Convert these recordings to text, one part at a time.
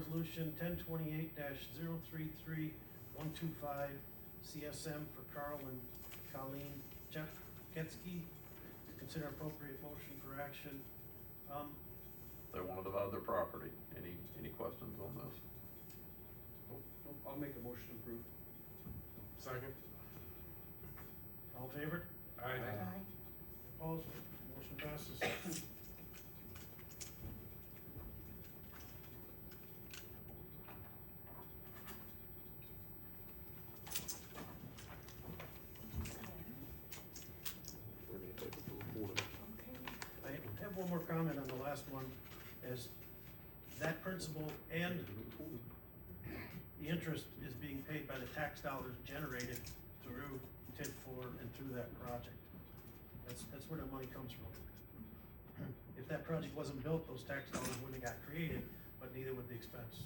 resolution 1028-033-125 CSM for Carl and Colleen Ketsky. Consider appropriate motion for action. They want to divide their property. Any questions on this? Nope, I'll make a motion to approve. Second. All in favor? Aye. Opposed? Motion passes. I have one more comment on the last one, is that principal and the interest is being paid by the tax dollars generated through TID 4 and through that project. That's where the money comes from. If that project wasn't built, those tax dollars wouldn't have got created, but neither would the expense.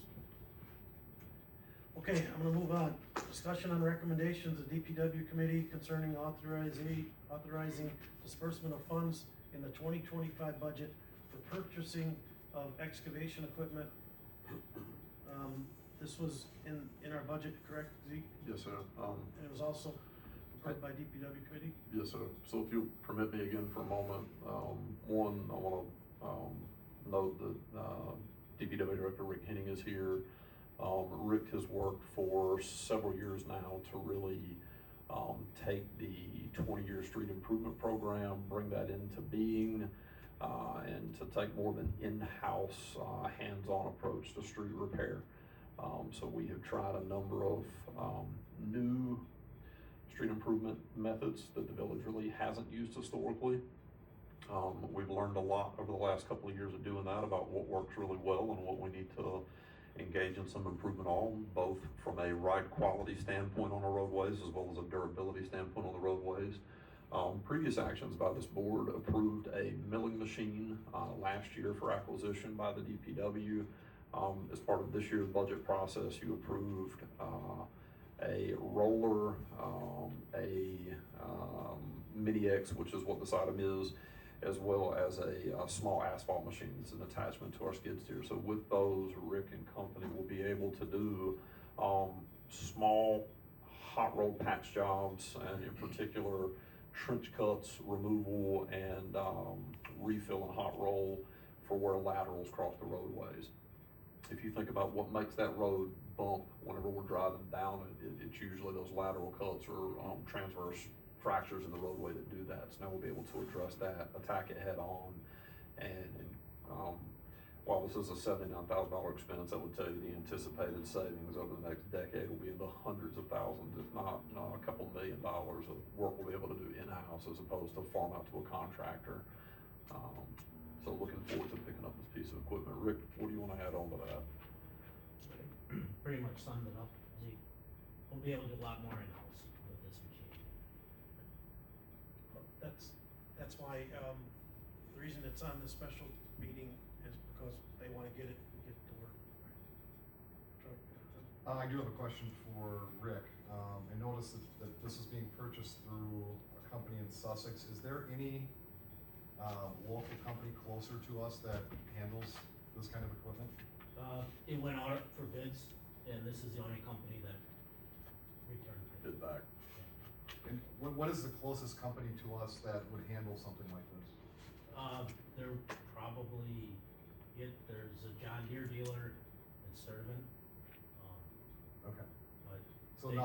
Okay, I'm gonna move on. Discussion on recommendations of DPW committee concerning authorizing disbursement of funds in the 2025 budget for purchasing of excavation equipment. This was in our budget, correct, Zeke? Yes, sir. And it was also approved by DPW committee? Yes, sir. So if you'll permit me again for a moment, one, I want to note that DPW Director Rick Henning is here. Rick has worked for several years now to really take the 20-year street improvement program, bring that into being, and to take more of an in-house, hands-on approach to street repair. So we have tried a number of new street improvement methods that the village really hasn't used historically. We've learned a lot over the last couple of years of doing that about what works really well and what we need to engage in some improvement on, both from a ride quality standpoint on our roadways as well as a durability standpoint on the roadways. Previous actions by this board approved a milling machine last year for acquisition by the DPW. As part of this year's budget process, you approved a roller, a Mini X, which is what this item is, as well as a small asphalt machine that's an attachment to our skid steer. So with those, Rick and company will be able to do small hot roll patch jobs, and in particular trench cuts, removal, and refill and hot roll for where laterals cross the roadways. If you think about what makes that road bump whenever we're driving down it, it's usually those lateral cuts or transverse fractures in the roadway that do that. So now we'll be able to address that, attack it head on, and while this is a $79,000 expense, I would tell you the anticipated savings over the next decade will be in the hundreds of thousands, if not a couple $1 million of work we'll be able to do in-house as opposed to farm out to a contractor. So looking forward to picking up this piece of equipment. Rick, what do you want to add on to that? Pretty much summed it up. We'll be able to do a lot more in-house with this machine. That's why, the reason it's on this special meeting is because they wanna get it to work. I do have a question for Rick. I noticed that this is being purchased through a company in Sussex. Is there any local company closer to us that handles this kind of equipment? It went out for bids, and this is the only company that returned the bid. Bid back. And what is the closest company to us that would handle something like this? They're probably there's a John Deere dealer in Sturtevant. Okay. But So they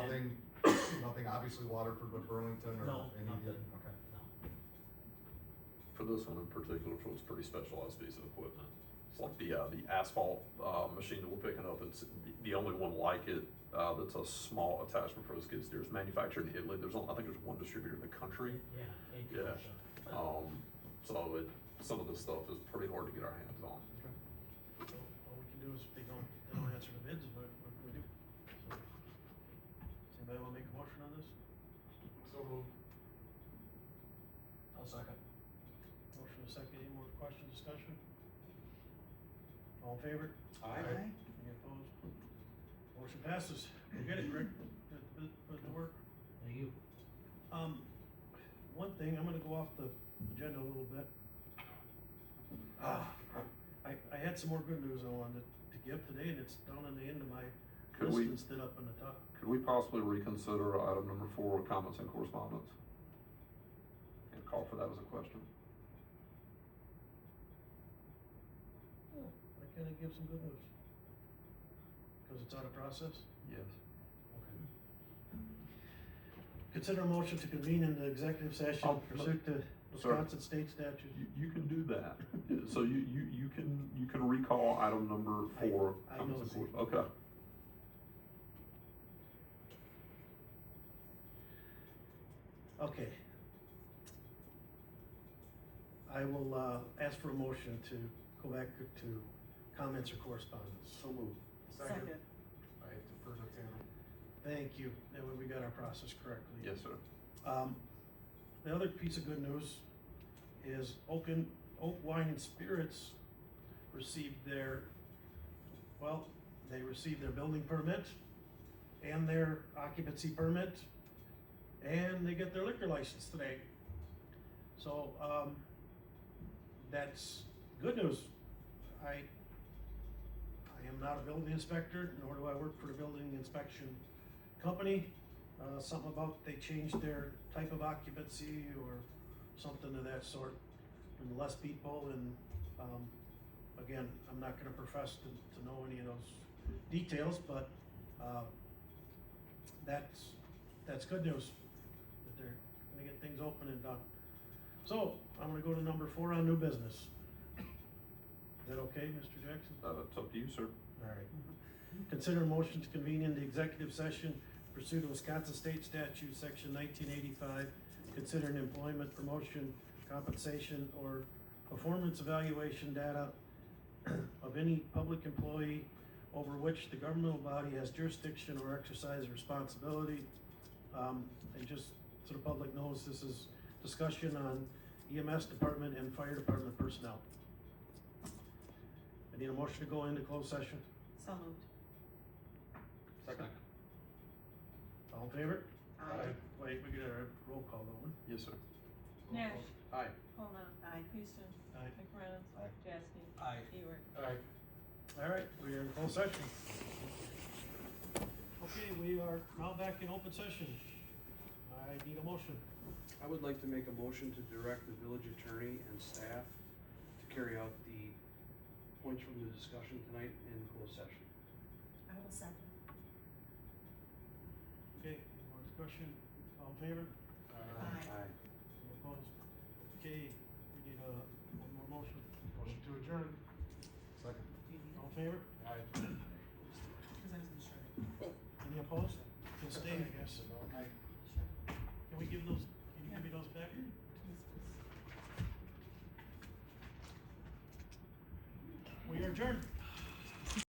nothing obviously Waterford, but Burlington or No, any of the, nothing. okay. No. For this one in particular, for this pretty specialized piece of equipment. It's like the asphalt machine that we're picking up. It's the only one like it that's a small attachment for the skid steer. It's manufactured in Italy. I think there's one distributor in the country. Yeah. So some of this stuff is pretty hard to get our hands on. So all we can do is, if they don't answer the bids, what can we do? So, does anybody wanna make a motion on this? So moved. I'll second. Motion and second, any more question, discussion? All in favor? Aye. Any opposed? Motion passes. We'll get it, Rick. Put it to work. Thank you. One thing, I'm gonna go off the agenda a little bit. I had some more good news I wanted to Yep, today, and it's down on the end of my Could list we, instead up on the top. could we possibly reconsider item number 4, comments and correspondence? And call for that as a question? Oh, why can't I give some good news? Cause it's out of process? Yes. Consider a motion to convene in the executive session Oh, pursuant to sir. Wisconsin State Statutes. You can do that. So you can recall item number 4. I comments know, and Z. corres- Okay. Okay. I will, ask for a motion to go back to comments or correspondence. So moved. Second. I defer to Tanner. Thank you, that way we got our process correctly. Yes, sir. The other piece of good news is Oak Wine and Spirits received their, they received their building permit and their occupancy permit, and they get their liquor license today. So, that's good news. I am not a building inspector, nor do I work for the building inspection company. Something about they changed their type of occupancy or something of that sort, and less people, and, again, I'm not gonna profess to know any of those details, but, that's good news, that they're gonna get things open and done. So, I'm gonna go to number 4 on new business. Is that okay, Mr. Jackson? It's up to you, sir. Alright. Consider a motion to convene into executive session pursuant to Wisconsin State Statutes, section 1985, considering employment, promotion, compensation, or performance evaluation data of any public employee over which the governmental body has jurisdiction or exercise responsibility. And just so the public knows, this is discussion on EMS department and fire department personnel. I need a motion to go into closed session. So moved. Second. All in favor? Aye. Wait, we get a roll call, don't we? Yes, sir. Nash. Aye. Coleman. Aye. Houston. Aye. McMorro. Aye. Jaskey. Aye. Ewert. Aye. Alright, we are in closed session. Okay, we are now back in open session. I need a motion. I would like to make a motion to direct the village attorney and staff to carry out the points from the discussion tonight in closed session. I will second. Okay, any more discussion? All in favor? Aye. Any opposed? Okay, we need one more motion. Motion to adjourn. Second. All in favor? Aye. Any opposed? Can stay, I guess. Can we give those, can you give me those back? We are adjourned.